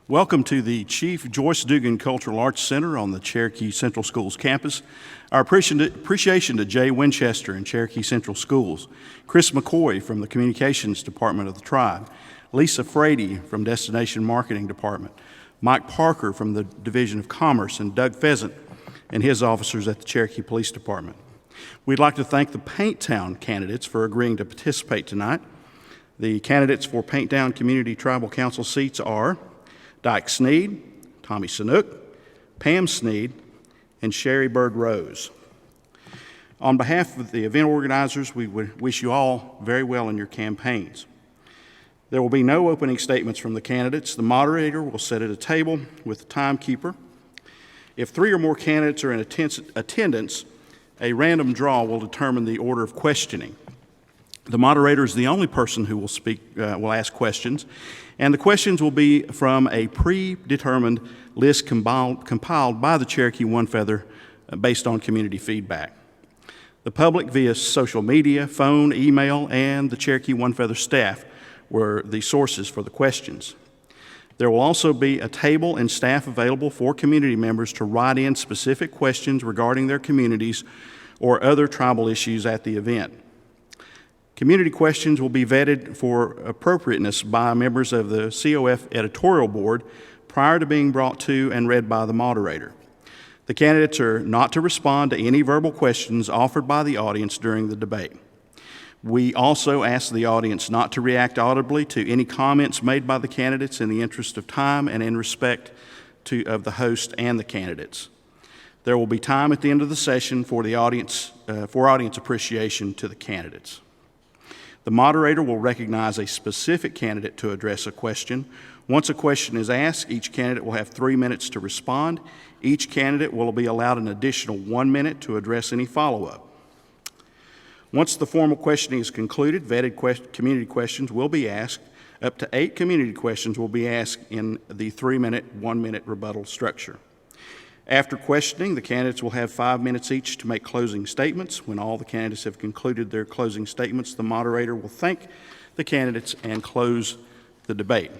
Welcome to the Chief Joyce Dugan Cultural Arts Center on the Cherokee Central Schools campus. Our appreciation to Jay Winchester and Cherokee Central Schools, Chris McCoy from the Communications Department of the Tribe, Lisa Frady from Destination Marketing Department, Mike Parker from the Division of Commerce, and Doug Pheasant and his officers at the Cherokee Police Department. We'd like to thank the Painttown candidates for agreeing to participate tonight. The candidates for Painttown Community Tribal Council seats are Dyke Sneed, Tommy Sanook, Pam Sneed, and Sherry Bird Rose. On behalf of the event organizers, we would wish you all very well in your campaigns. There will be no opening statements from the candidates. The moderator will sit at a table with the timekeeper. If 3 or more candidates are in attendance, a random draw will determine the order of questioning. The moderator is the only person who will ask questions, and the questions will be from a predetermined list compiled by the Cherokee One Feather based on community feedback. The public via social media, phone, email, and the Cherokee One Feather staff were the sources for the questions. There will also be a table and staff available for community members to write in specific questions regarding their communities or other tribal issues at the event. Community questions will be vetted for appropriateness by members of the COF editorial board prior to being brought to and read by the moderator. The candidates are not to respond to any verbal questions offered by the audience during the debate. We also ask the audience not to react audibly to any comments made by the candidates in the interest of time and in respect of the host and the candidates. There will be time at the end of the session for audience appreciation to the candidates. The moderator will recognize a specific candidate to address a question. Once a question is asked, each candidate will have 3 minutes to respond. Each candidate will be allowed an additional 1 minute to address any follow-up. Once the formal questioning is concluded, vetted community questions will be asked. Up to 8 community questions will be asked in the 3-minute, 1-minute rebuttal structure. After questioning, the candidates will have 5 minutes each to make closing statements. When all the candidates have concluded their closing statements, the moderator will thank the candidates and close the debate.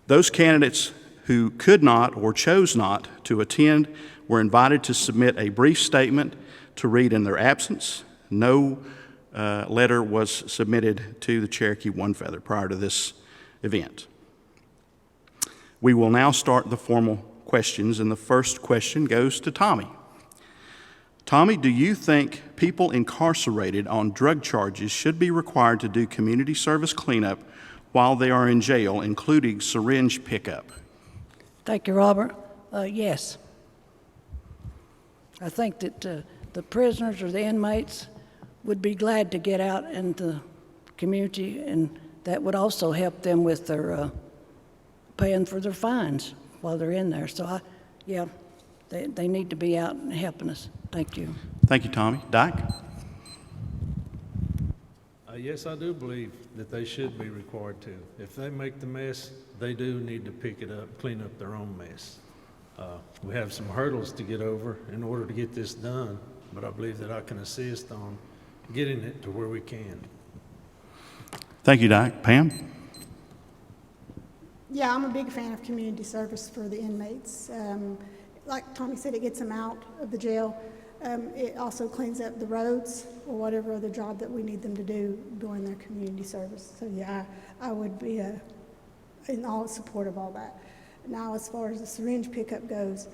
Those candidates who could not or chose not to attend were invited to submit a brief statement to read in their absence. No letter was submitted to the Cherokee One Feather prior to this event. We will now start the formal questions, and the first question goes to Tommy. Tommy, do you think people incarcerated on drug charges should be required to do community service cleanup while they are in jail, including syringe pickup? Thank you, Robert. Yes. I think that the prisoners or the inmates would be glad to get out into the community, and that would also help them with their paying for their fines while they're in there. So, they need to be out and helping us. Thank you. Thank you, Tommy. Dyke? Yes, I do believe that they should be required to. If they make the mess, they do need to pick it up, clean up their own mess. We have some hurdles to get over in order to get this done, but I believe that I can assist on getting it to where we can. Thank you, Dyke. Pam? Yeah, I'm a big fan of community service for the inmates. Like Tommy said, it gets them out of the jail. It also cleans up the roads or whatever other job that we need them to do during their community service. So yeah, I would be in all support of all that. Now, as far as the syringe pickup goes,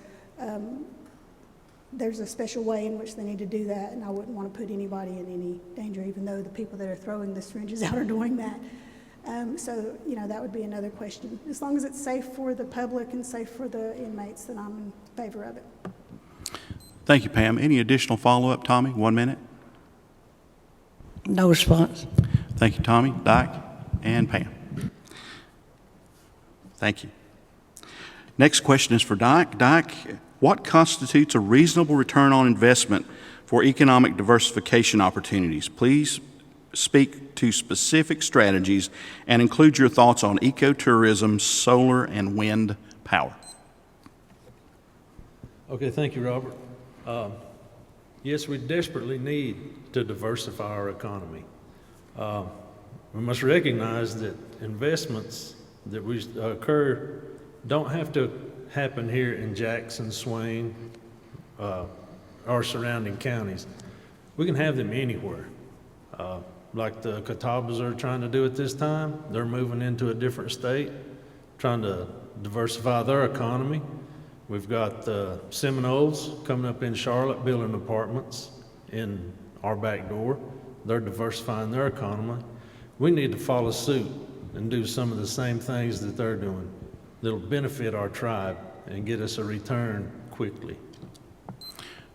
there's a special way in which they need to do that, and I wouldn't want to put anybody in any danger, even though the people that are throwing the syringes out are doing that. So, that would be another question. As long as it's safe for the public and safe for the inmates, then I'm in favor of it. Thank you, Pam. Any additional follow-up, Tommy? 1 minute. No response. Thank you, Tommy, Dyke, and Pam. Thank you. Next question is for Dyke. Dyke, what constitutes a reasonable return on investment for economic diversification opportunities? Please speak to specific strategies and include your thoughts on ecotourism, solar, and wind power. Okay, thank you, Robert. Yes, we desperately need to diversify our economy. We must recognize that investments that we occur don't have to happen here in Jackson, Swain, or surrounding counties. We can have them anywhere. Like the Catawbas are trying to do at this time. They're moving into a different state, trying to diversify their economy. We've got the Seminoles coming up in Charlotte building apartments in our back door. They're diversifying their economy. We need to follow suit and do some of the same things that they're doing that'll benefit our tribe and get us a return quickly.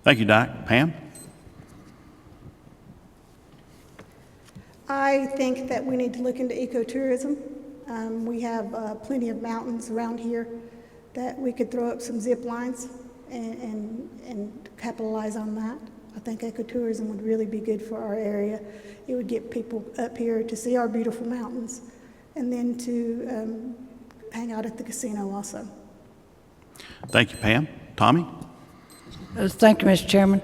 Thank you, Doc. Pam? I think that we need to look into ecotourism. We have plenty of mountains around here that we could throw up some zip lines and capitalize on that. I think ecotourism would really be good for our area. It would get people up here to see our beautiful mountains and then to hang out at the casino also. Thank you, Pam. Tommy? Thank you, Mr. Chairman.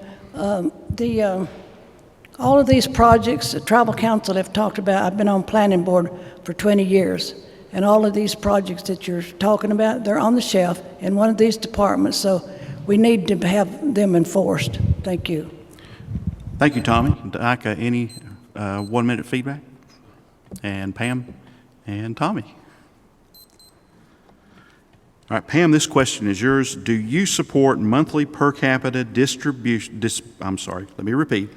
All of these projects the Tribal Council have talked about, I've been on planning board for 20 years, and all of these projects that you're talking about, they're on the shelf in one of these departments, so we need to have them enforced. Thank you. Thank you, Tommy. Doc, any 1 minute feedback? And Pam and Tommy. All right, Pam, this question is yours. Do you support monthly per capita distribution? Let me repeat.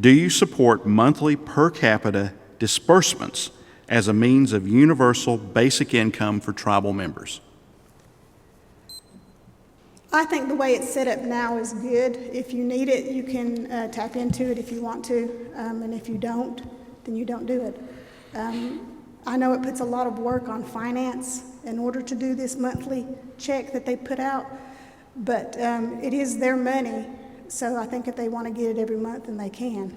Do you support monthly per capita disbursements as a means of universal basic income for tribal members? I think the way it's set up now is good. If you need it, you can tap into it if you want to, and if you don't, then you don't do it. I know it puts a lot of work on finance in order to do this monthly check that they put out, but it is their money, so I think if they want to get it every month, then they can.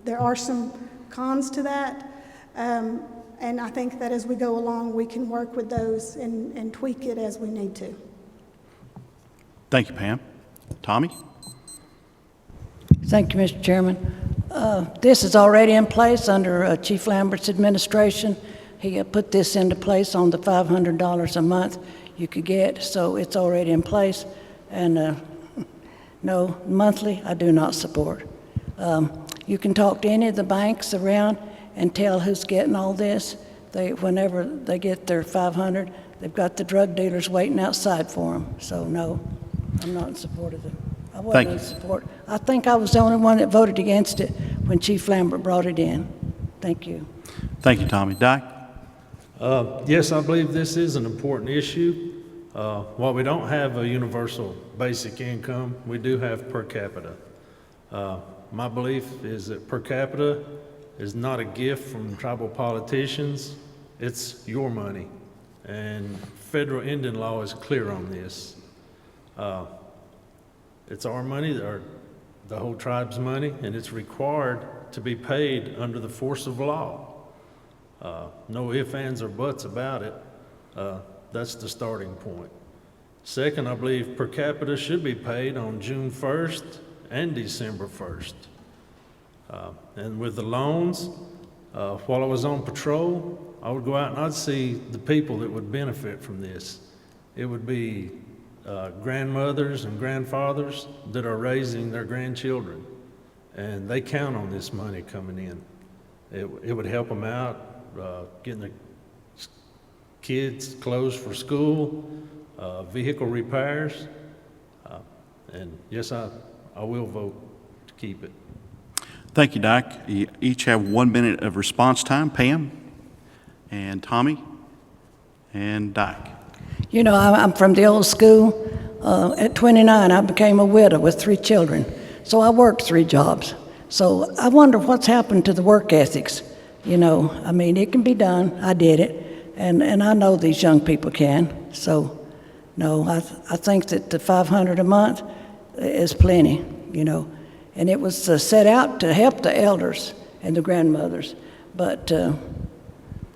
There are some cons to that, and I think that as we go along, we can work with those and tweak it as we need to. Thank you, Pam. Tommy? Thank you, Mr. Chairman. This is already in place under Chief Lambert's administration. He put this into place on the $500 a month you could get, so it's already in place. And no, monthly, I do not support. You can talk to any of the banks around and tell who's getting all this. Whenever they get their $500, they've got the drug dealers waiting outside for them. So no, I'm not in support of it. I wasn't in support. I think I was the only one that voted against it when Chief Lambert brought it in. Thank you. Thank you, Tommy. Doc? Yes, I believe this is an important issue. While we don't have a universal basic income, we do have per capita. My belief is that per capita is not a gift from tribal politicians, it's your money. And federal Indian law is clear on this. It's our money, or the whole tribe's money, and it's required to be paid under the force of law. No ifs, ands, or buts about it. That's the starting point. Second, I believe per capita should be paid on June 1st and December 1st. And with the loans, while I was on patrol, I would go out and I'd see the people that would benefit from this. It would be grandmothers and grandfathers that are raising their grandchildren, and they count on this money coming in. It would help them out, getting the kids clothes for school, vehicle repairs, and yes, I will vote to keep it. Thank you, Doc. You each have 1 minute of response time. Pam and Tommy and Doc. You know, I'm from the old school. At 29, I became a widow with 3 children. So I worked 3 jobs. So I wonder what's happened to the work ethics. You know, I mean, it can be done. I did it. And I know these young people can. So, no, I think that the $500 a month is plenty, you know. And it was set out to help the elders and the grandmothers. But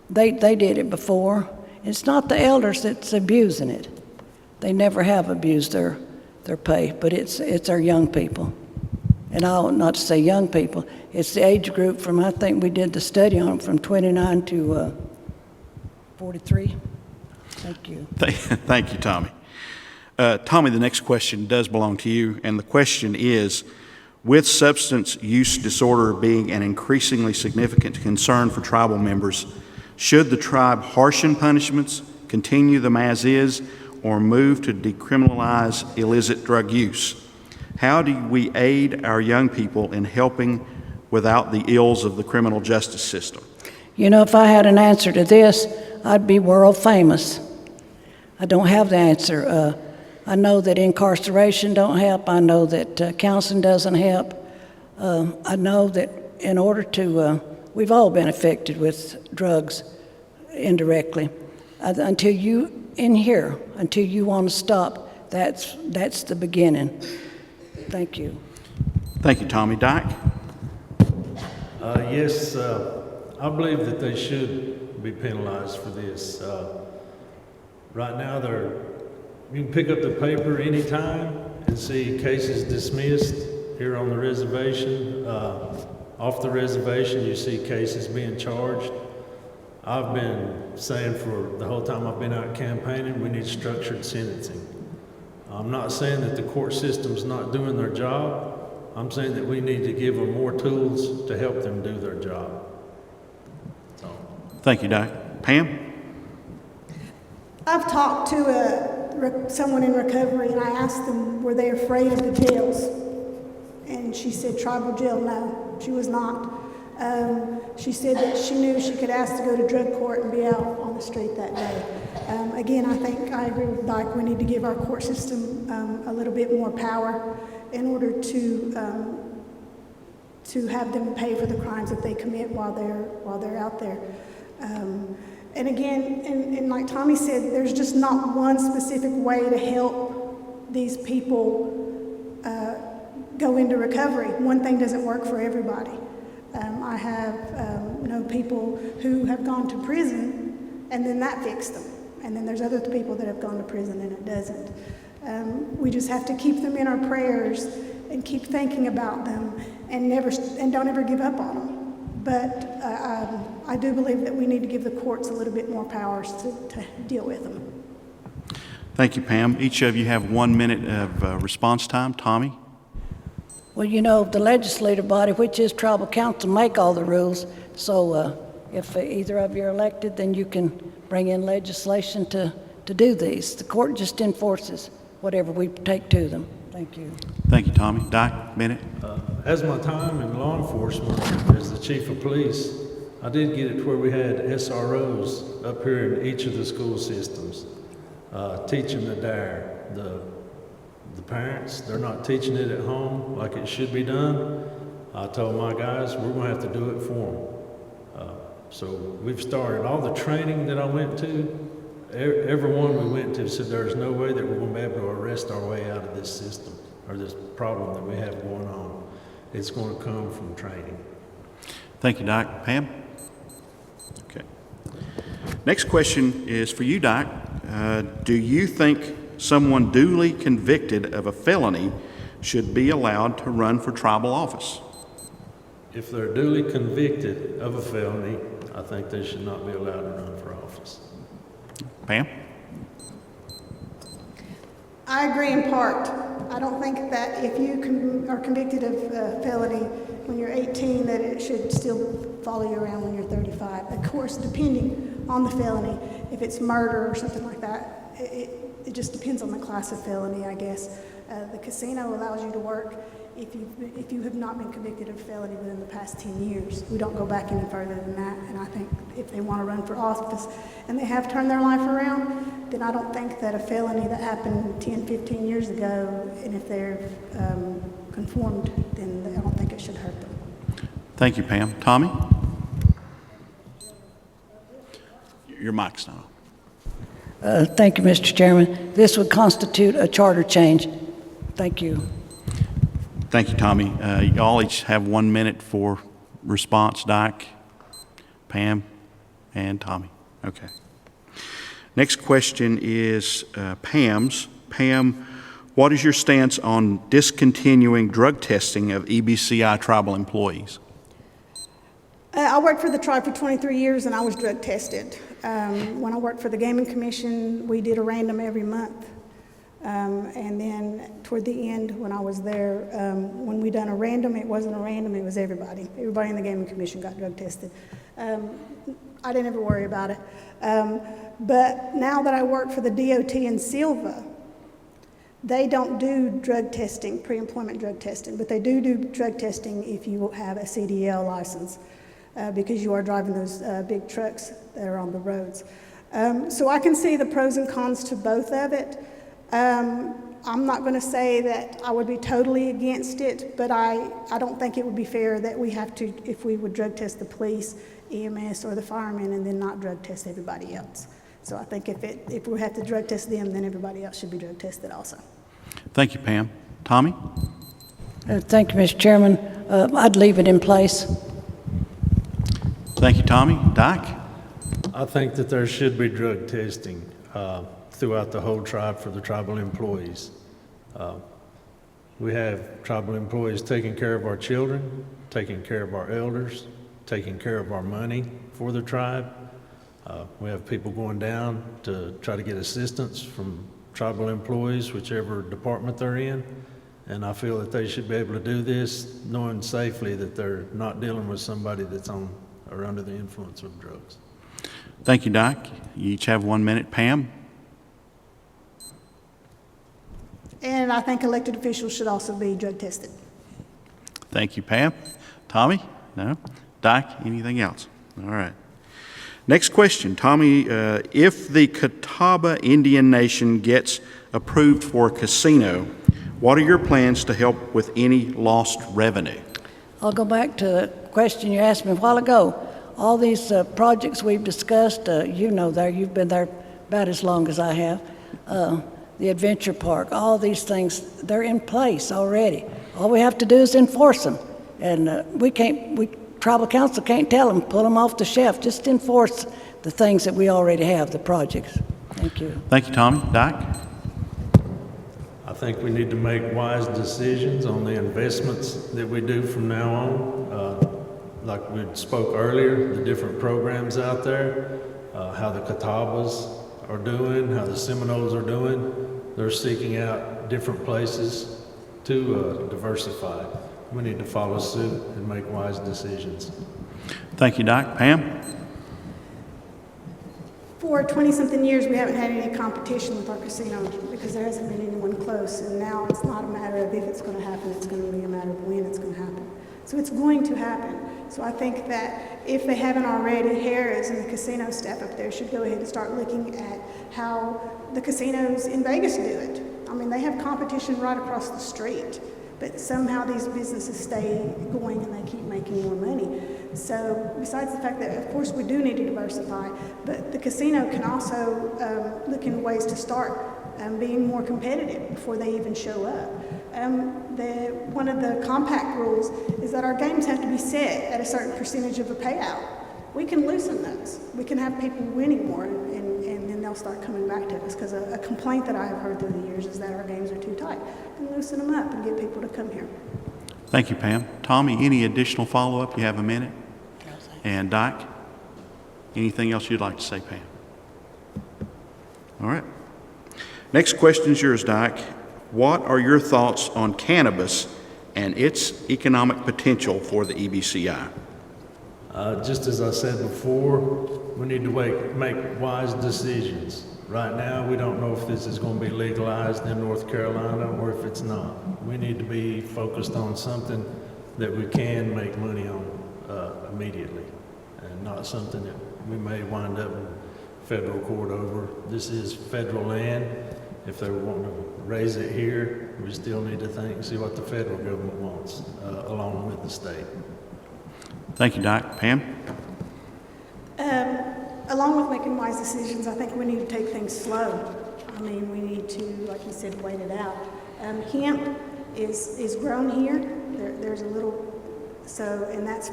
they did it before. It's not the elders that's abusing it. They never have abused their pay, but it's our young people. And I ought not to say young people. It's the age group from, I think we did the study on, from 29 to 43. Thank you. Thank you, Tommy. Tommy, the next question does belong to you, and the question is, with substance use disorder being an increasingly significant concern for tribal members, should the tribe harshen punishments, continue them as is, or move to decriminalize illicit drug use? How do we aid our young people in helping without the ills of the criminal justice system? You know, if I had an answer to this, I'd be world famous. I don't have the answer. I know that incarceration don't help. I know that counseling doesn't help. I know that in order to, we've all been affected with drugs indirectly. Until you want to stop, that's the beginning. Thank you. Thank you, Tommy. Dyke? Yes, I believe that they should be penalized for this. Right now, you can pick up the paper anytime and see cases dismissed here on the reservation. Off the reservation, you see cases being charged. I've been saying for the whole time I've been out campaigning, we need structured sentencing. I'm not saying that the court system's not doing their job. I'm saying that we need to give them more tools to help them do their job. So. Thank you, Dyke. Pam? I've talked to someone in recovery, and I asked them, were they afraid of the jails? And she said, tribal jail, no, she was not. She said that she knew she could ask to go to drug court and be out on the street that day. Again, I think I agree with Dyke. We need to give our court system a little bit more power in order to have them pay for the crimes that they commit while they're out there. And again, and like Tommy said, there's just not one specific way to help these people go into recovery. One thing doesn't work for everybody. I have know people who have gone to prison and then that fixed them. And then there's other people that have gone to prison and it doesn't. We just have to keep them in our prayers and keep thinking about them and don't ever give up on them. But I do believe that we need to give the courts a little bit more powers to deal with them. Thank you, Pam. Each of you have 1 minute of response time. Tommy? Well, you know, the legislative body, which is tribal council, make all the rules. So if either of you are elected, then you can bring in legislation to do these. The court just enforces whatever we take to them. Thank you. Thank you, Tommy. Dyke, minute. As my time in law enforcement, as the chief of police, I did get it to where we had SROs up here in each of the school systems, teaching the DARE. The parents, they're not teaching it at home like it should be done. I told my guys, we're gonna have to do it for them. So we've started all the training that I went to. Everyone we went to said there's no way that we're going to be able to arrest our way out of this system or this problem that we have going on. It's going to come from training. Thank you, Dyke. Pam? Okay. Next question is for you, Dyke. Do you think someone duly convicted of a felony should be allowed to run for tribal office? If they're duly convicted of a felony, I think they should not be allowed to run for office. Pam? I agree in part. I don't think that if you are convicted of a felony when you're 18, that it should still follow you around when you're 35. Of course, depending on the felony, if it's murder or something like that, it just depends on the class of felony, I guess. The casino allows you to work if you have not been convicted of felony within the past 10 years. We don't go back any further than that, and I think if they want to run for office and they have turned their life around, then I don't think that a felony that happened 10, 15 years ago, and if they're conformed, then I don't think it should hurt them. Thank you, Pam. Tommy? Your mic's not on. Thank you, Mr. Chairman. This would constitute a charter change. Thank you. Thank you, Tommy. You all each have 1 minute for response. Dyke, Pam, and Tommy. Okay. Next question is Pam's. Pam, what is your stance on discontinuing drug testing of EBCI tribal employees? I worked for the tribe for 23 years, and I was drug tested. When I worked for the Gaming Commission, we did a random every month. And then toward the end, when I was there, when we done a random, it wasn't a random, it was everybody. Everybody in the Gaming Commission got drug tested. I didn't ever worry about it. But now that I work for the DOT in Silva, they don't do drug testing, pre-employment drug testing, but they do drug testing if you have a CDL license, because you are driving those big trucks that are on the roads. So I can see the pros and cons to both of it. I'm not going to say that I would be totally against it, but I don't think it would be fair that we have to, if we would drug test the police, EMS, or the firemen, and then not drug test everybody else. So I think if we have to drug test them, then everybody else should be drug tested also. Thank you, Pam. Tommy? Thank you, Mr. Chairman. I'd leave it in place. Thank you, Tommy. Dyke? I think that there should be drug testing throughout the whole tribe for the tribal employees. We have tribal employees taking care of our children, taking care of our elders, taking care of our money for the tribe. We have people going down to try to get assistance from tribal employees, whichever department they're in. And I feel that they should be able to do this knowing safely that they're not dealing with somebody that's on or under the influence of drugs. Thank you, Dyke. You each have 1 minute. Pam? And I think elected officials should also be drug tested. Thank you, Pam. Tommy? No? Dyke, anything else? All right. Next question. Tommy, if the Catawba Indian Nation gets approved for a casino, what are your plans to help with any lost revenue? I'll go back to the question you asked me a while ago. All these projects we've discussed, you know there, you've been there about as long as I have. The adventure park, all these things, they're in place already. All we have to do is enforce them. And tribal council can't tell them, pull them off the shelf, just enforce the things that we already have, the projects. Thank you. Thank you, Tommy. Dyke? I think we need to make wise decisions on the investments that we do from now on. Like we spoke earlier, the different programs out there, how the Catawbas are doing, how the Seminoles are doing. They're seeking out different places to diversify. We need to follow suit and make wise decisions. Thank you, Dyke. Pam? For 20-something years, we haven't had any competition with our casino because there hasn't been anyone close. And now it's not a matter of if it's going to happen, it's going to be a matter of when it's going to happen. So it's going to happen. So I think that if they haven't already, Harris and the casino staff up there should go ahead and start looking at how the casinos in Vegas do it. I mean, they have competition right across the street, but somehow these businesses stay going and they keep making more money. So besides the fact that, of course, we do need to diversify, but the casino can also look into ways to start being more competitive before they even show up. One of the compact rules is that our games have to be set at a certain percentage of a payout. We can loosen those. We can have people winning more, and then they'll start coming back to us, because a complaint that I have heard through the years is that our games are too tight. We can loosen them up and get people to come here. Thank you, Pam. Tommy, any additional follow-up? You have a minute. And Dyke, anything else you'd like to say, Pam? All right. Next question is yours, Dyke. What are your thoughts on cannabis and its economic potential for the EBCI? Just as I said before, we need to make wise decisions. Right now, we don't know if this is going to be legalized in North Carolina or if it's not. We need to be focused on something that we can make money on immediately, and not something that we may wind up in federal court over. This is federal land. If they want to raise it here, we still need to see what the federal government wants, along with the state. Thank you, Dyke. Pam? Along with making wise decisions, I think we need to take things slow. I mean, we need to, like you said, wait it out. Hemp is grown here. There's a little, and that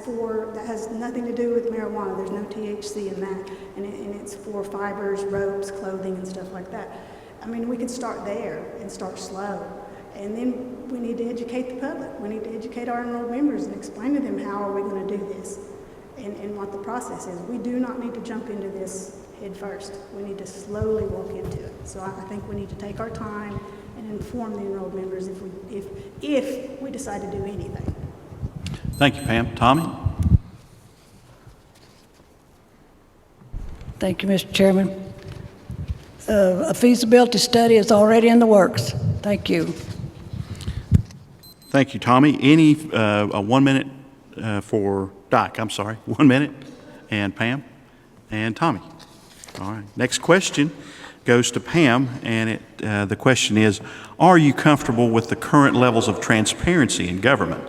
has nothing to do with marijuana. There's no THC in that, and it's for fibers, ropes, clothing, and stuff like that. I mean, we could start there and start slow. And then we need to educate the public. We need to educate our enrolled members and explain to them how are we going to do this. and what the process is. We do not need to jump into this head first. We need to slowly walk into it. So I think we need to take our time and inform the enrolled members if we decide to do anything. Thank you, Pam. Tommy? Thank you, Mr. Chairman. A feasibility study is already in the works. Thank you. Thank you, Tommy. Any, a 1 minute for Doc, I'm sorry, 1 minute, and Pam, and Tommy. All right, next question goes to Pam, and the question is, are you comfortable with the current levels of transparency in government?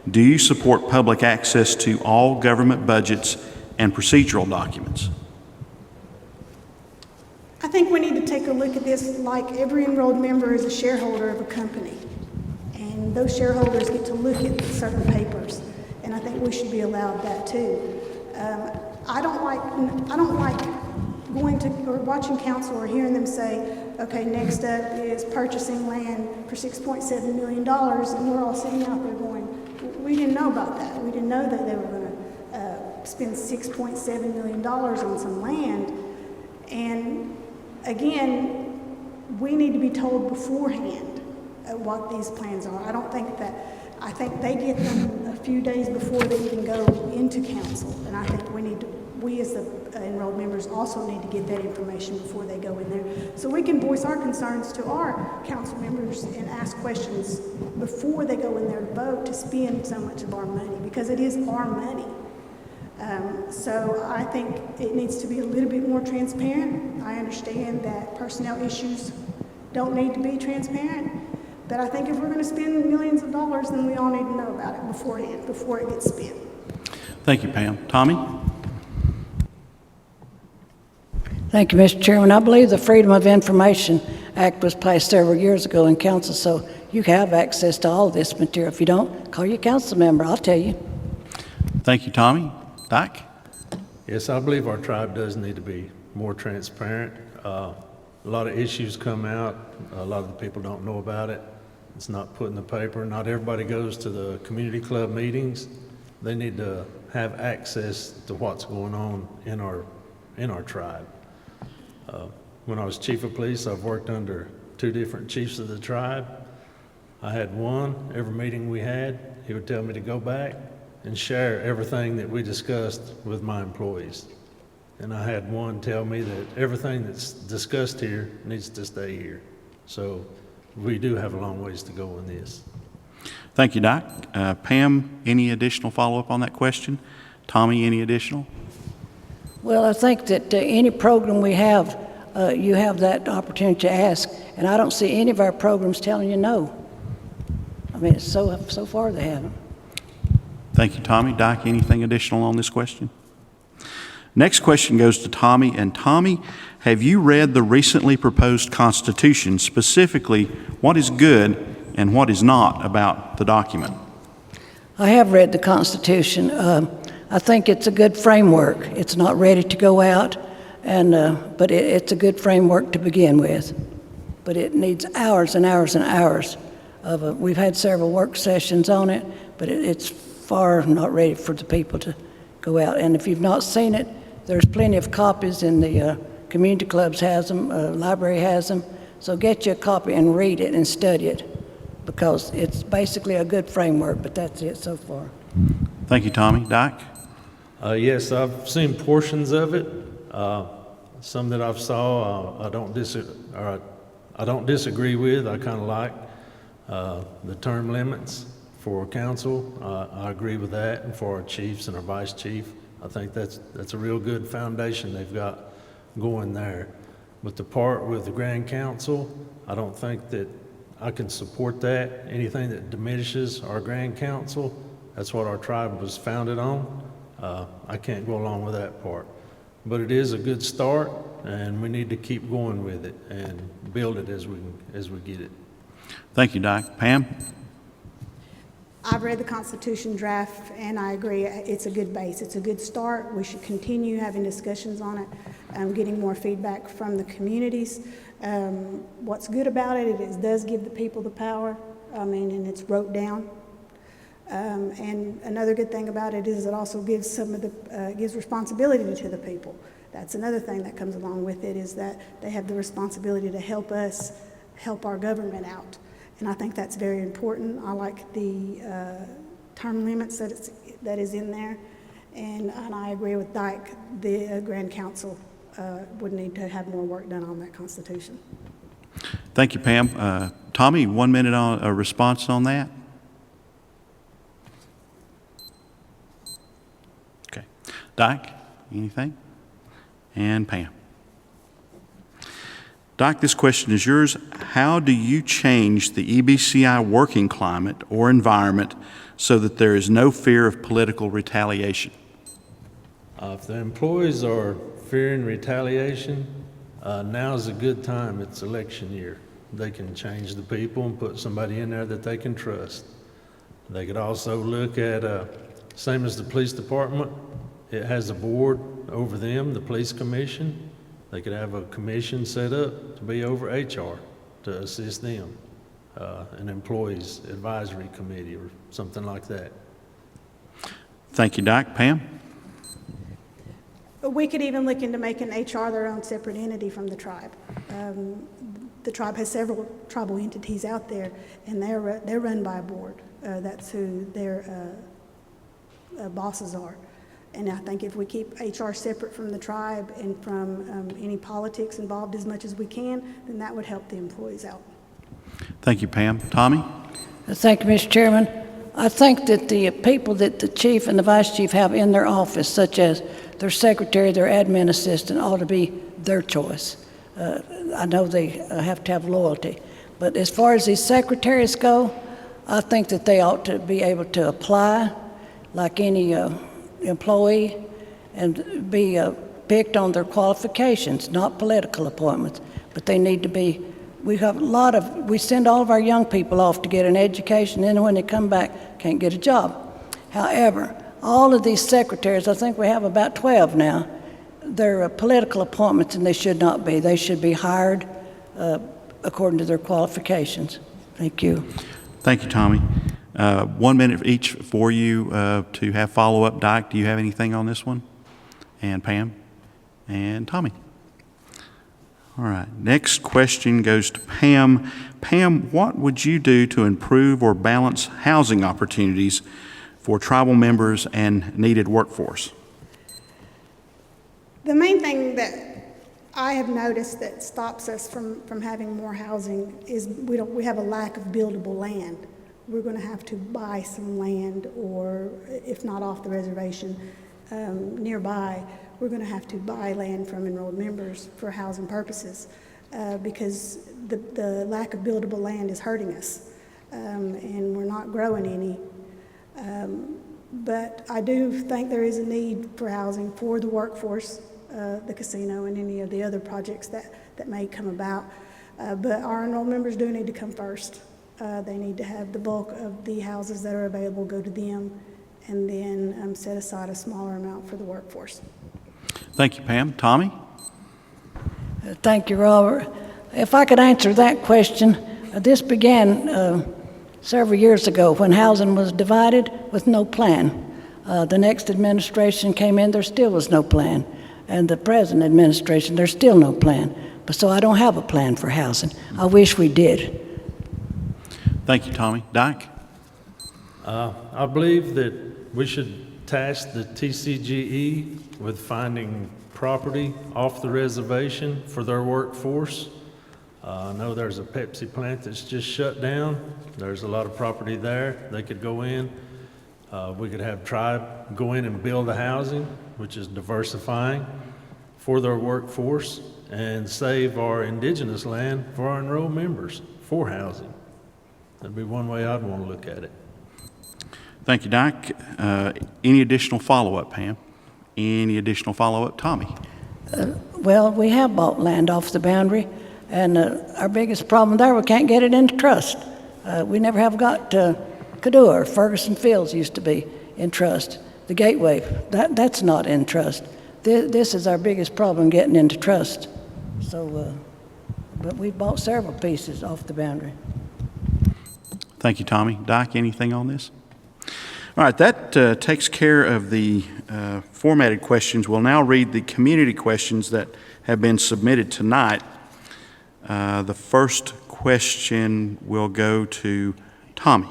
Do you support public access to all government budgets and procedural documents? I think we need to take a look at this like every enrolled member is a shareholder of a company. And those shareholders get to look at certain papers. And I think we should be allowed that too. I don't like going to or watching council or hearing them say, okay, next up is purchasing land for $6.7 million, and we're all sitting out there going, we didn't know about that. We didn't know that they were going to spend $6.7 million on some land. And again, we need to be told beforehand what these plans are. I think they get them a few days before they even go into council. And I think we as the enrolled members also need to get that information before they go in there. So we can voice our concerns to our council members and ask questions before they go in there to vote to spend so much of our money, because it is our money. So I think it needs to be a little bit more transparent. I understand that personnel issues don't need to be transparent, but I think if we're going to spend millions of dollars, then we all need to know about it beforehand, before it gets spent. Thank you, Pam. Tommy? Thank you, Mr. Chairman. I believe the Freedom of Information Act was passed several years ago in council, so you have access to all this material. If you don't, call your council member. I'll tell you. Thank you, Tommy. Doc? Yes, I believe our tribe does need to be more transparent. A lot of issues come out. A lot of the people don't know about it. It's not put in the paper. Not everybody goes to the community club meetings. They need to have access to what's going on in our tribe. When I was chief of police, I've worked under 2 different chiefs of the tribe. I had one, every meeting we had, he would tell me to go back and share everything that we discussed with my employees. And I had one tell me that everything that's discussed here needs to stay here. So we do have a long ways to go in this. Thank you, Doc. Pam, any additional follow-up on that question? Tommy, any additional? Well, I think that any program we have, you have that opportunity to ask, and I don't see any of our programs telling you no. I mean, so far they haven't. Thank you, Tommy. Doc, anything additional on this question? Next question goes to Tommy. And Tommy, have you read the recently proposed Constitution, specifically what is good and what is not about the document? I have read the Constitution. I think it's a good framework. It's not ready to go out, but it's a good framework to begin with. But it needs hours and hours and hours of we've had several work sessions on it, but it's far not ready for the people to go out. And if you've not seen it, there's plenty of copies in the community clubs has them, library has them. So get you a copy and read it and study it, because it's basically a good framework, but that's it so far. Thank you, Tommy. Doc? Yes, I've seen portions of it. Some that I've saw, I don't disagree with. I kind of like the term limits for council. I agree with that, and for our chiefs and our vice chief, I think that's a real good foundation they've got going there. But the part with the Grand Council, I don't think that I can support that. Anything that diminishes our Grand Council, that's what our tribe was founded on. I can't go along with that part. But it is a good start, and we need to keep going with it and build it as we get it. Thank you, Doc. Pam? I've read the Constitution draft, and I agree. It's a good base. It's a good start. We should continue having discussions on it, getting more feedback from the communities. What's good about it, it does give the people the power. I mean, and it's wrote down. And another good thing about it is it also gives gives responsibility to the people. That's another thing that comes along with it, is that they have the responsibility to help us help our government out. And I think that's very important. I like the term limits that is in there. And I agree with Dyke, the Grand Council would need to have more work done on that Constitution. Thank you, Pam. Tommy, 1 minute on a response on that. Okay. Dyke, anything? And Pam. Dyke, this question is yours. How do you change the EBCI working climate or environment so that there is no fear of political retaliation? If the employees are fearing retaliation, now's a good time. It's election year. They can change the people and put somebody in there that they can trust. They could also look at, same as the police department, it has a board over them, the police commission. They could have a commission set up to be over HR to assist them, an employees advisory committee or something like that. Thank you, Dyke. Pam? We could even look into making HR their own separate entity from the tribe. The tribe has several tribal entities out there, and they're run by a board. That's who their bosses are. And I think if we keep HR separate from the tribe and from any politics involved as much as we can, then that would help the employees out. Thank you, Pam. Tommy? Thank you, Mr. Chairman. I think that the people that the chief and the vice chief have in their office, such as their secretary, their admin assistant, ought to be their choice. I know they have to have loyalty, but as far as these secretaries go, I think that they ought to be able to apply like any employee and be picked on their qualifications, not political appointments, but they need to be. We send all of our young people off to get an education, and then when they come back, can't get a job. However, all of these secretaries, I think we have about 12 now, they're political appointments, and they should not be. They should be hired according to their qualifications. Thank you. Thank you, Tommy. 1 minute each for you to have follow-up. Dyke, do you have anything on this one? And Pam? And Tommy? All right. Next question goes to Pam. Pam, what would you do to improve or balance housing opportunities for tribal members and needed workforce? The main thing that I have noticed that stops us from having more housing is we have a lack of buildable land. We're going to have to buy some land, or if not off the reservation, nearby, we're going to have to buy land from enrolled members for housing purposes because the lack of buildable land is hurting us, and we're not growing any. But I do think there is a need for housing for the workforce, the casino, and any of the other projects that may come about. But our enrolled members do need to come first. They need to have the bulk of the houses that are available go to them, and then set aside a smaller amount for the workforce. Thank you, Pam. Tommy? Thank you, Robert. If I could answer that question, this began several years ago when housing was divided with no plan. The next administration came in, there still was no plan. And the present administration, there's still no plan. But so I don't have a plan for housing. I wish we did. Thank you, Tommy. Dyke? I believe that we should task the TCGE with finding property off the reservation for their workforce. I know there's a Pepsi plant that's just shut down. There's a lot of property there they could go in. We could have tribe go in and build the housing, which is diversifying for their workforce, and save our indigenous land for our enrolled members for housing. That'd be one way I'd want to look at it. Thank you, Dyke. Any additional follow-up, Pam? Any additional follow-up, Tommy? Well, we have bought land off the boundary, and our biggest problem there, we can't get it into trust. We never have got Cadua or Ferguson Fields used to be in trust. The Gateway, that's not in trust. This is our biggest problem, getting into trust. So, but we bought several pieces off the boundary. Thank you, Tommy. Dyke, anything on this? All right, that takes care of the formatted questions. We'll now read the community questions that have been submitted tonight. The first question will go to Tommy.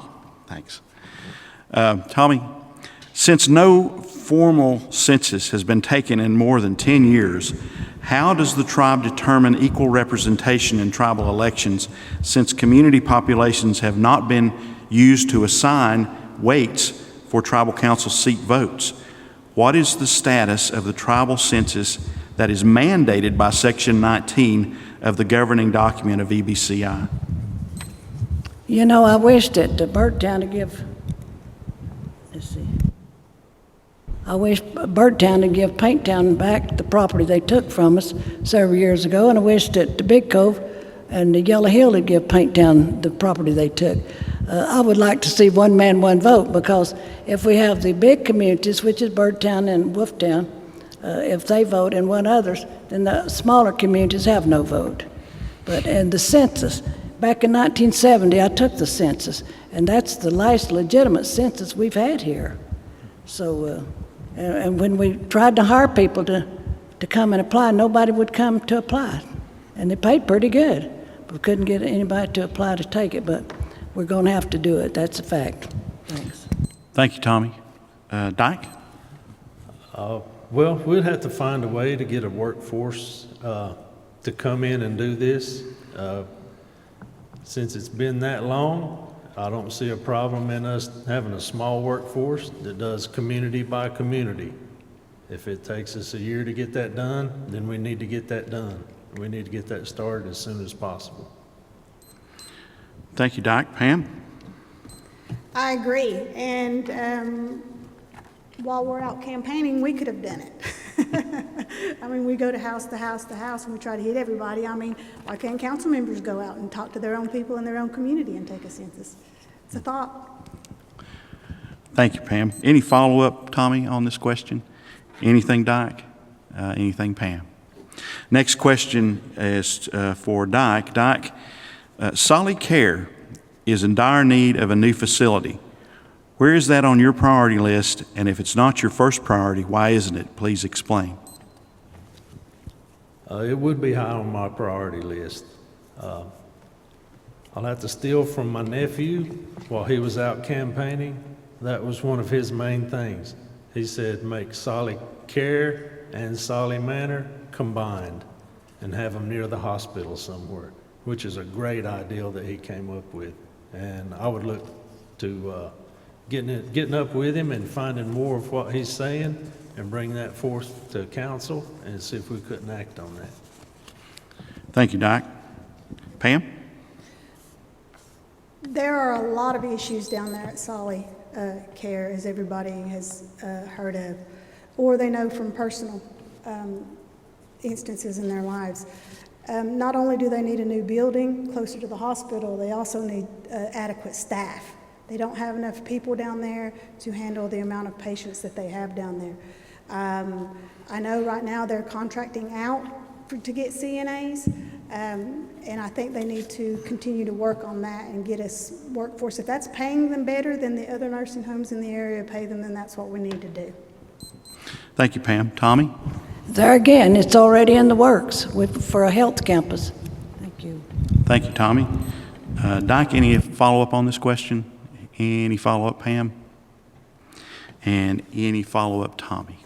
Thanks. Tommy, since no formal census has been taken in more than 10 years, how does the tribe determine equal representation in tribal elections since community populations have not been used to assign weights for tribal council seat votes? What is the status of the tribal census that is mandated by Section 19 of the governing document of EBCI? You know, I wished that Birdtown to give, let's see. I wish Birdtown to give Painttown back the property they took from us several years ago, and I wish that the Big Cove and the Yellow Hill would give Painttown the property they took. I would like to see one man, one vote, because if we have the big communities, which is Birdtown and Wolftown, if they vote and one others, then the smaller communities have no vote. And the census, back in 1970, I took the census, and that's the last legitimate census we've had here. So, and when we tried to hire people to come and apply, nobody would come to apply. And they paid pretty good. We couldn't get anybody to apply to take it, but we're going to have to do it. That's a fact. Thanks. Thank you, Tommy. Dyke? Well, we'd have to find a way to get a workforce to come in and do this. Since it's been that long, I don't see a problem in us having a small workforce that does community by community. If it takes us a year to get that done, then we need to get that done. We need to get that started as soon as possible. Thank you, Dyke. Pam? I agree, and while we're out campaigning, we could have done it. I mean, we go to house to house to house, and we try to hit everybody. I mean, why can't council members go out and talk to their own people in their own community and take a census? It's a thought. Thank you, Pam. Any follow-up, Tommy, on this question? Anything, Dyke? Anything, Pam? Next question is for Dyke. Dyke, Solid Care is in dire need of a new facility. Where is that on your priority list? And if it's not your first priority, why isn't it? Please explain. It would be high on my priority list. I'll have to steal from my nephew while he was out campaigning. That was one of his main things. He said, make Solid Care and Solid Manor combined and have them near the hospital somewhere, which is a great ideal that he came up with. And I would look to getting up with him and finding more of what he's saying and bring that forth to council and see if we couldn't act on that. Thank you, Dyke. Pam? There are a lot of issues down there at Solid Care, as everybody has heard of, or they know from personal instances in their lives. Not only do they need a new building closer to the hospital, they also need adequate staff. They don't have enough people down there to handle the amount of patients that they have down there. I know right now they're contracting out to get CNAs, and I think they need to continue to work on that and get us workforce. If that's paying them better than the other nursing homes in the area pay them, then that's what we need to do. Thank you, Pam. Tommy? There again, it's already in the works for a health campus. Thank you. Thank you, Tommy. Dyke, any follow-up on this question? Any follow-up, Pam? And any follow-up, Tommy?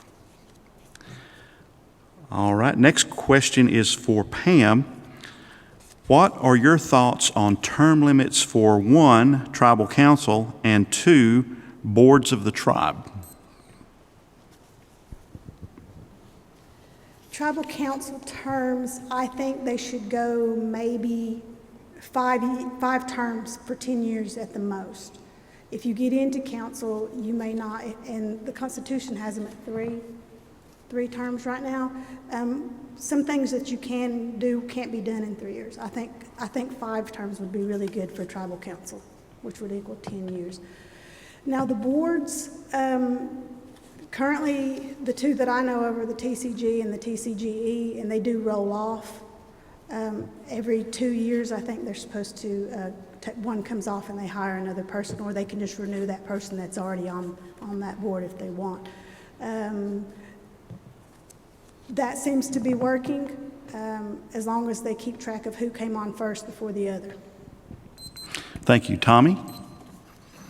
All right, next question is for Pam. What are your thoughts on term limits for 1, tribal council, and 2, boards of the tribe? Tribal council terms, I think they should go maybe five terms for 10 years at the most. If you get into council, you may not, and the Constitution has them at three terms right now. Some things that you can do can't be done in 3 years. I think 5 terms would be really good for tribal council, which would equal 10 years. Now the boards, currently the 2 that I know of are the TCG and the TCGE, and they do roll off. Every 2 years, I think they're supposed to one comes off and they hire another person, or they can just renew that person that's already on that board if they want. That seems to be working, as long as they keep track of who came on first before the other. Thank you. Tommy?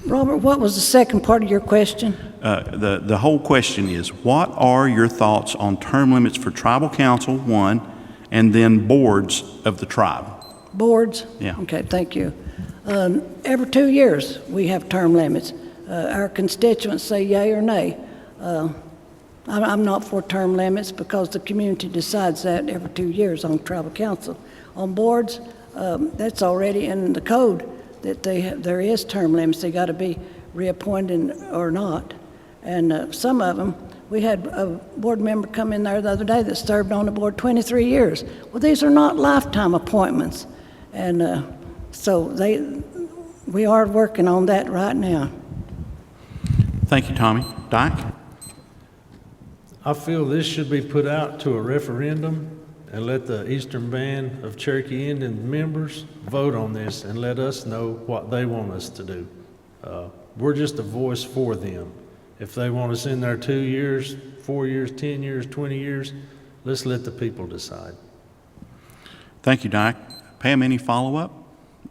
Robert, what was the second part of your question? The whole question is, what are your thoughts on term limits for tribal council, one, and then boards of the tribe? Boards? Yeah. Okay, thank you. Every 2 years, we have term limits. Our constituents say yay or nay. I'm not for term limits because the community decides that every 2 years on tribal council. On boards, that's already in the code that there is term limits. They got to be reappointed or not. And some of them, we had a board member come in there the other day that served on the board 23 years. Well, these are not lifetime appointments. And so we are working on that right now. Thank you, Tommy. Dyke? I feel this should be put out to a referendum and let the Eastern Band of Cherokee Indian members vote on this and let us know what they want us to do. We're just a voice for them. If they want us in there 2 years, 4 years, 10 years, 20 years, let's let the people decide. Thank you, Dyke. Pam, any follow-up?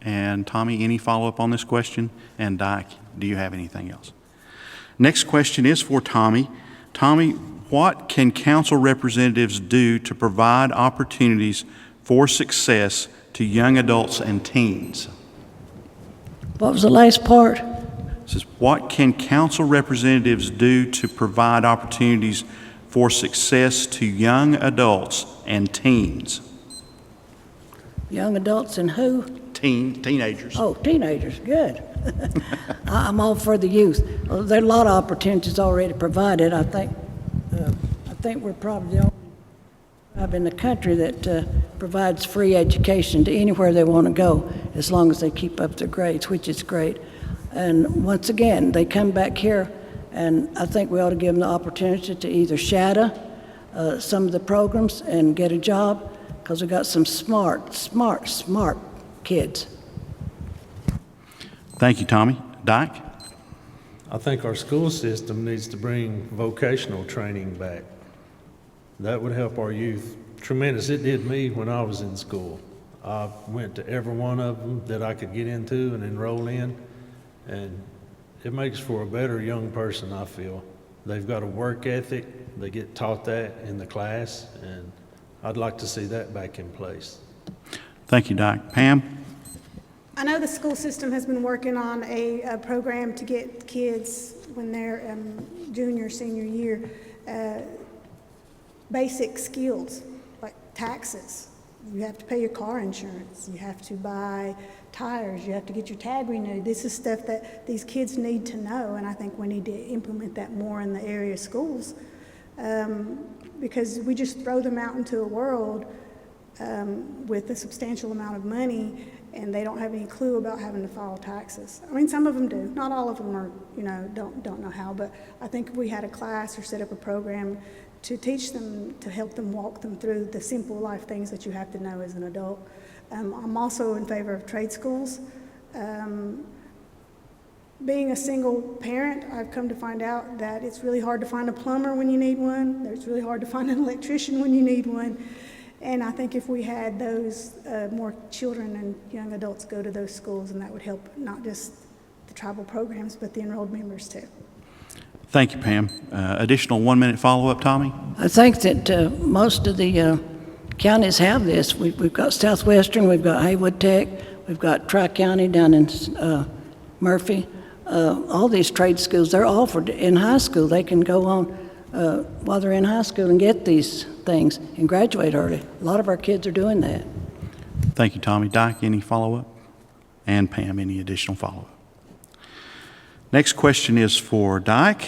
And Tommy, any follow-up on this question? And Dyke, do you have anything else? Next question is for Tommy. Tommy, what can council representatives do to provide opportunities for success to young adults and teens? What was the last part? It says, what can council representatives do to provide opportunities for success to young adults and teens? Young adults and who? Teenagers. Oh, teenagers, good. I'm all for the youth. There are a lot of opportunities already provided. I think we're probably the only tribe in the country that provides free education to anywhere they want to go, as long as they keep up their grades, which is great. And once again, they come back here, and I think we ought to give them the opportunity to either shadow some of the programs and get a job, because we've got some smart kids. Thank you, Tommy. Dyke? I think our school system needs to bring vocational training back. That would help our youth tremendous. It did me when I was in school. I went to every one of them that I could get into and enroll in, and it makes for a better young person, I feel. They've got a work ethic. They get taught that in the class, and I'd like to see that back in place. Thank you, Dyke. Pam? I know the school system has been working on a program to get kids, when they're junior, senior year, basic skills like taxes. You have to pay your car insurance. You have to buy tires. You have to get your tag renewed. This is stuff that these kids need to know, and I think we need to implement that more in the area schools, because we just throw them out into a world with a substantial amount of money, and they don't have any clue about having to file taxes. I mean, some of them do. Not all of them are, don't know how, but I think if we had a class or set up a program to teach them, to help them walk them through the simple life things that you have to know as an adult. I'm also in favor of trade schools. Being a single parent, I've come to find out that it's really hard to find a plumber when you need one. It's really hard to find an electrician when you need one. And I think if we had those, more children and young adults go to those schools, and that would help not just the tribal programs, but the enrolled members too. Thank you, Pam. Additional 1-minute follow-up, Tommy? I think that most of the counties have this. We've got Southwestern, we've got Haywood Tech, we've got Tri-County down in Murphy. All these trade schools, they're offered in high school. They can go on while they're in high school and get these things and graduate early. A lot of our kids are doing that. Thank you, Tommy. Dyke, any follow-up? And Pam, any additional follow-up? Next question is for Dyke.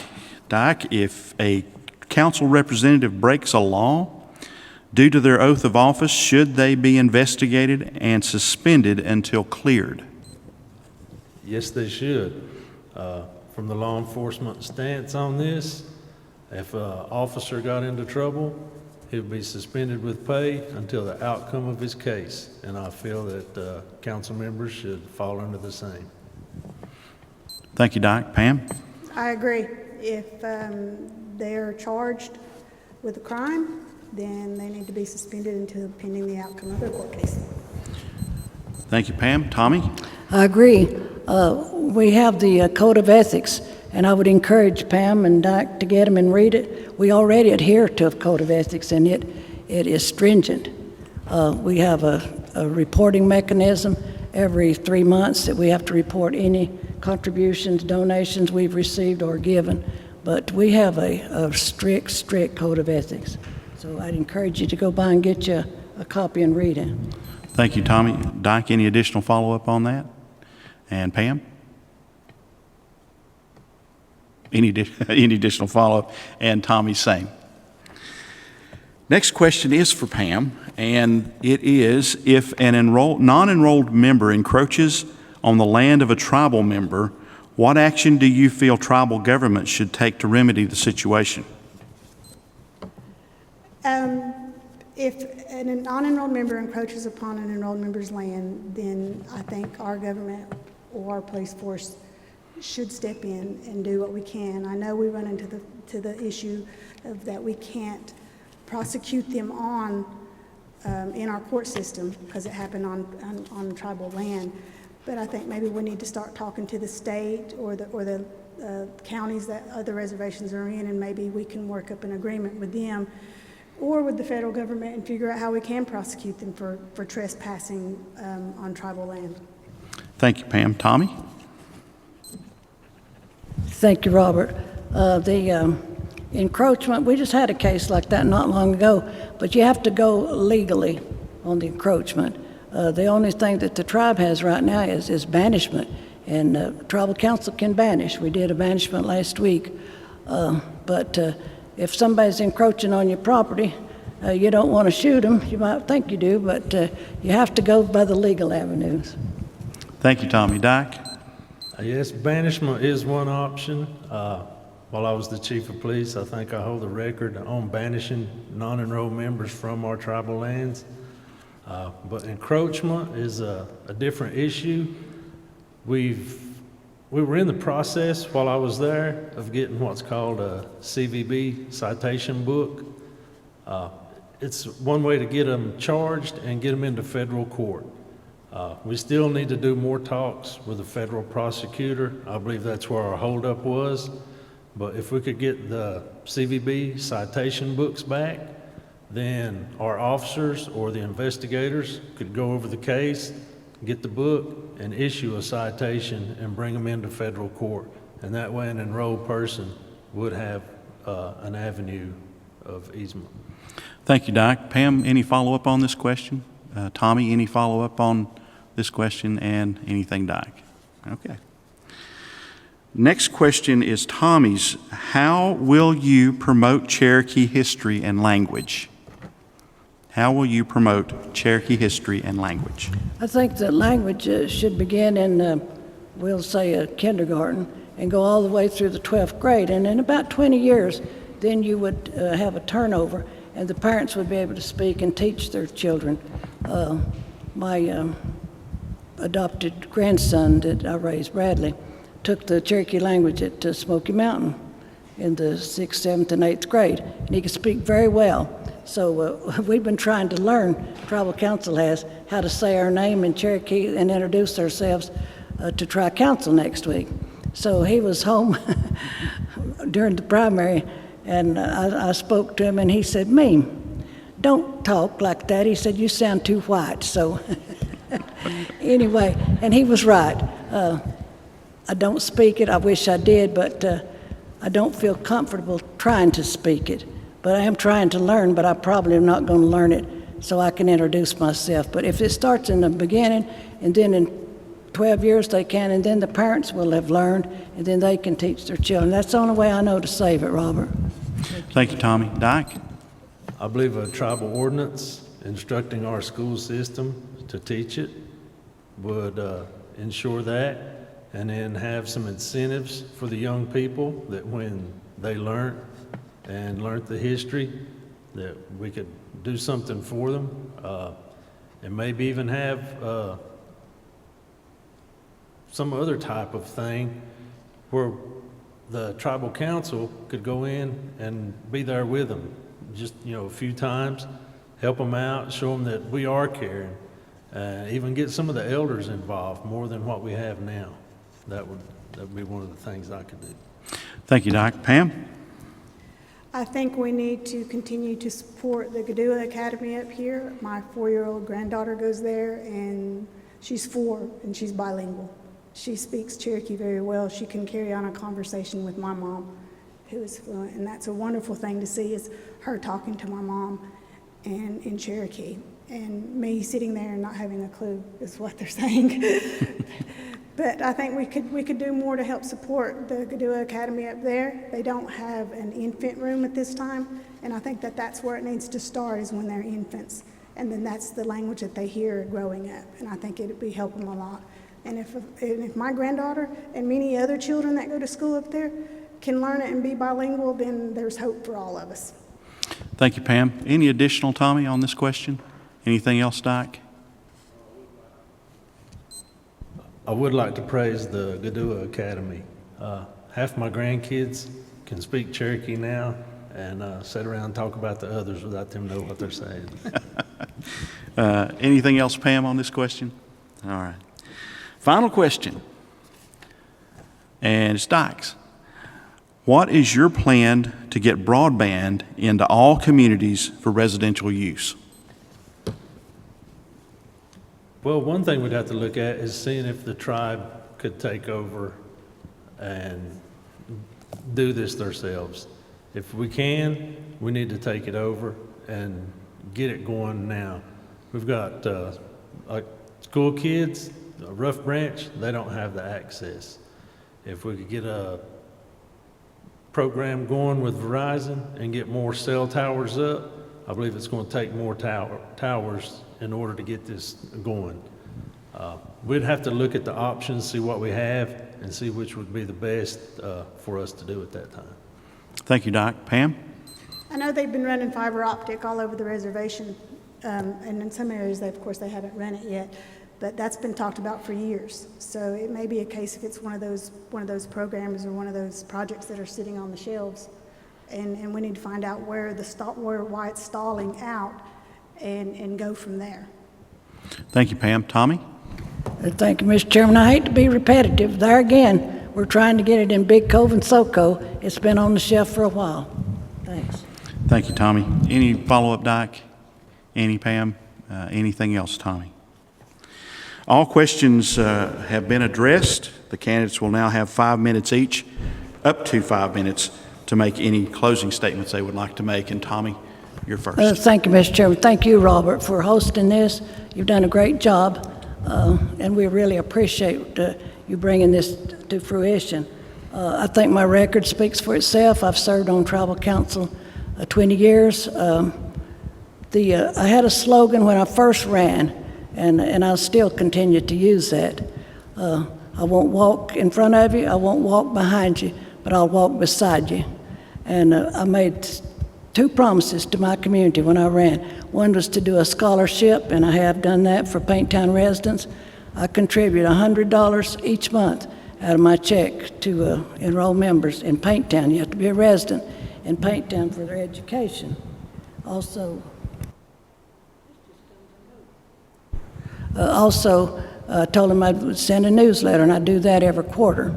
Dyke, if a council representative breaks a law due to their oath of office, should they be investigated and suspended until cleared? Yes, they should. From the law enforcement stance on this, if an officer got into trouble He will be suspended with pay until the outcome of his case, and I feel that council members should fall under the same. Thank you, Dyke. Pam? I agree. If they're charged with a crime, then they need to be suspended until pending the outcome of their court case. Thank you, Pam. Tommy? I agree. We have the Code of Ethics, and I would encourage Pam and Doc to get them and read it. We already adhere to a Code of Ethics, and it is stringent. We have a reporting mechanism every 3 months that we have to report any contributions, donations we've received or given. But we have a strict Code of Ethics. So I'd encourage you to go by and get you a copy and read it. Thank you, Tommy. Dyke, any additional follow-up on that? And Pam? Any additional follow-up? And Tommy, same. Next question is for Pam, and it is, if an non-enrolled member encroaches on the land of a tribal member, what action do you feel tribal government should take to remedy the situation? If a non-enrolled member encroaches upon an enrolled member's land, then I think our government or our police force should step in and do what we can. I know we run into the issue of that we can't prosecute them on in our court system because it happened on tribal land. But I think maybe we need to start talking to the state or the counties that other reservations are in, and maybe we can work up an agreement with them or with the federal government and figure out how we can prosecute them for trespassing on tribal land. Thank you, Pam. Tommy? Thank you, Robert. The encroachment, we just had a case like that not long ago, but you have to go legally on the encroachment. The only thing that the tribe has right now is banishment, and tribal council can banish. We did a banishment last week, but if somebody's encroaching on your property, you don't want to shoot them. You might think you do, but you have to go by the legal avenues. Thank you, Tommy. Dyke? Yes, banishment is one option. While I was the chief of police, I think I hold the record on banishing non-enrolled members from our tribal lands. But encroachment is a different issue. We were in the process while I was there of getting what's called a CVB citation book. It's one way to get them charged and get them into federal court. We still need to do more talks with the federal prosecutor. I believe that's where our holdup was. But if we could get the CVB citation books back, then our officers or the investigators could go over the case, get the book, and issue a citation and bring them into federal court. And that way an enrolled person would have an avenue of easement. Thank you, Dyke. Pam, any follow-up on this question? Tommy, any follow-up on this question? And anything, Dyke? Okay. Next question is Tommy's. How will you promote Cherokee history and language? How will you promote Cherokee history and language? I think that language should begin in, we'll say, kindergarten and go all the way through the 12th grade. And in about 20 years, then you would have a turnover, and the parents would be able to speak and teach their children. My adopted grandson that I raised, Bradley, took the Cherokee language at Smoky Mountain in the 6th, 7th, and 8th grade, and he could speak very well. So we've been trying to learn, Tribal Council has, how to say our name in Cherokee and introduce ourselves to Tri-Council next week. So he was home during the primary, and I spoke to him, and he said, "Meme, don't talk like that." He said, "You sound too white." So anyway, and he was right. I don't speak it. I wish I did, but I don't feel comfortable trying to speak it. But I am trying to learn, but I probably am not going to learn it so I can introduce myself. But if it starts in the beginning, and then in 12 years they can, and then the parents will have learned, and then they can teach their children. That's the only way I know to save it, Robert. Thank you, Tommy. Dyke? I believe a tribal ordinance instructing our school system to teach it would ensure that, and then have some incentives for the young people that when they learned the history, that we could do something for them, and maybe even have some other type of thing where the tribal council could go in and be there with them, just, a few times, help them out, show them that we are caring, even get some of the elders involved more than what we have now. That would be one of the things I could do. Thank you, Doc. Pam? I think we need to continue to support the Gadua Academy up here. My 4-year-old granddaughter goes there, and she's 4, and she's bilingual. She speaks Cherokee very well. She can carry on a conversation with my mom, who is fluent, and that's a wonderful thing to see, is her talking to my mom and in Cherokee, and me sitting there and not having a clue is what they're saying. But I think we could do more to help support the Gadua Academy up there. They don't have an infant room at this time, and I think that's where it needs to start, is when they're infants, and then that's the language that they hear growing up, and I think it'd be helping them a lot. And if my granddaughter and many other children that go to school up there can learn it and be bilingual, then there's hope for all of us. Thank you, Pam. Any additional, Tommy, on this question? Anything else, Doc? I would like to praise the Gadua Academy. Half my grandkids can speak Cherokee now and sit around and talk about the others without them know what they're saying. Anything else, Pam, on this question? All right. Final question, and it's Doc's. What is your plan to get broadband into all communities for residential use? Well, one thing we'd have to look at is seeing if the tribe could take over and do this themselves. If we can, we need to take it over and get it going now. We've got like school kids, Rough Branch, they don't have the access. If we could get a program going with Verizon and get more cell towers up, I believe it's going to take more towers in order to get this going. We'd have to look at the options, see what we have, and see which would be the best for us to do at that time. Thank you, Doc. Pam? I know they've been running fiber optic all over the reservation, and in some areas, of course, they haven't run it yet. But that's been talked about for years. So it may be a case if it's one of those programs or one of those projects that are sitting on the shelves, and we need to find out why it's stalling out, and go from there. Thank you, Pam. Tommy? Thank you, Mr. Chairman. I hate to be repetitive. There again, we're trying to get it in Big Cove and SoCo. It's been on the shelf for a while. Thanks. Thank you, Tommy. Any follow-up, Doc? Any, Pam? Anything else, Tommy? All questions have been addressed. The candidates will now have 5 minutes each, up to 5 minutes, to make any closing statements they would like to make. And Tommy, you're first. Thank you, Mr. Chairman. Thank you, Robert, for hosting this. You've done a great job, and we really appreciate you bringing this to fruition. I think my record speaks for itself. I've served on tribal council 20 years. I had a slogan when I first ran, and I'll still continue to use that. I won't walk in front of you, I won't walk behind you, but I'll walk beside you. And I made 2 promises to my community when I ran. One was to do a scholarship, and I have done that for Painttown residents. I contribute $100 each month out of my check to enroll members in Painttown. You have to be a resident in Painttown for their education. Also, I told them I'd send a newsletter, and I do that every quarter.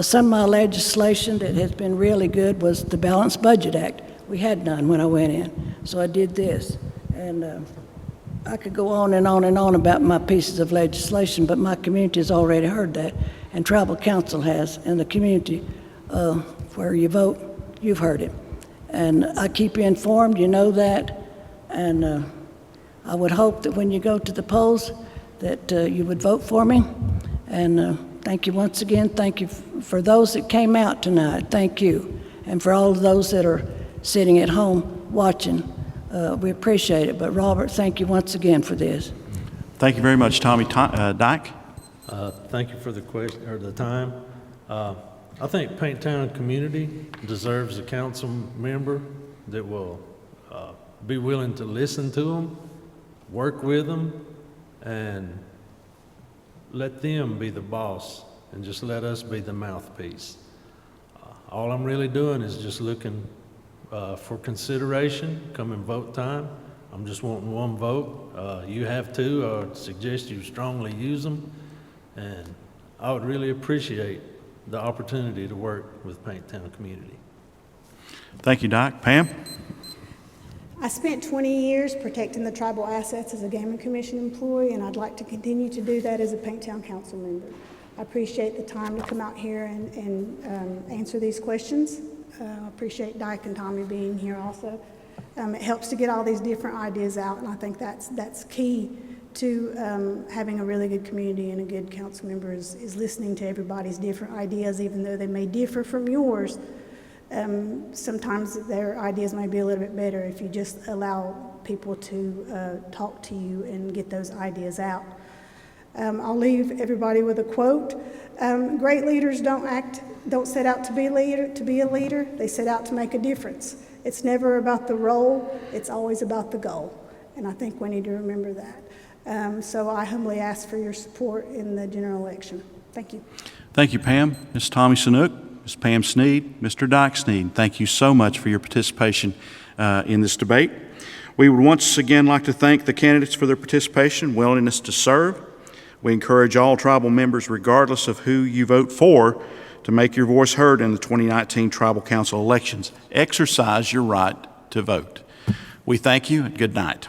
Some of my legislation that has been really good was the Balanced Budget Act. We had none when I went in, so I did this. And I could go on and on and on about my pieces of legislation, but my community has already heard that, and Tribal Council has, and the community where you vote, you've heard it. And I keep you informed, you know that, and I would hope that when you go to the polls that you would vote for me. And thank you once again. Thank you for those that came out tonight. Thank you. And for all of those that are sitting at home watching, we appreciate it. But Robert, thank you once again for this. Thank you very much, Tommy. Doc? Thank you for the question, or the time. I think Painttown Community deserves a council member that will be willing to listen to them, work with them, and let them be the boss and just let us be the mouthpiece. All I'm really doing is just looking for consideration. Come and vote time. I'm just wanting one vote. You have two. I would suggest you strongly use them. And I would really appreciate the opportunity to work with Painttown Community. Thank you, Doc. Pam? I spent 20 years protecting the tribal assets as a Gaming Commission employee, and I'd like to continue to do that as a Painttown Council member. I appreciate the time to come out here and answer these questions. I appreciate Dyke and Tommy being here also. It helps to get all these different ideas out, and I think that's key to having a really good community and a good council member is listening to everybody's different ideas, even though they may differ from yours. Sometimes their ideas may be a little bit better if you just allow people to talk to you and get those ideas out. I'll leave everybody with a quote. Great leaders don't set out to be a leader. They set out to make a difference. It's never about the role. It's always about the goal. And I think we need to remember that. So I humbly ask for your support in the general election. Thank you. Thank you, Pam. Ms. Tommy Sanook, Ms. Pam Sneed, Mr. Dyke Sneed, thank you so much for your participation in this debate. We would once again like to thank the candidates for their participation, willingness to serve. We encourage all tribal members, regardless of who you vote for, to make your voice heard in the 2019 Tribal Council elections. Exercise your right to vote. We thank you and good night.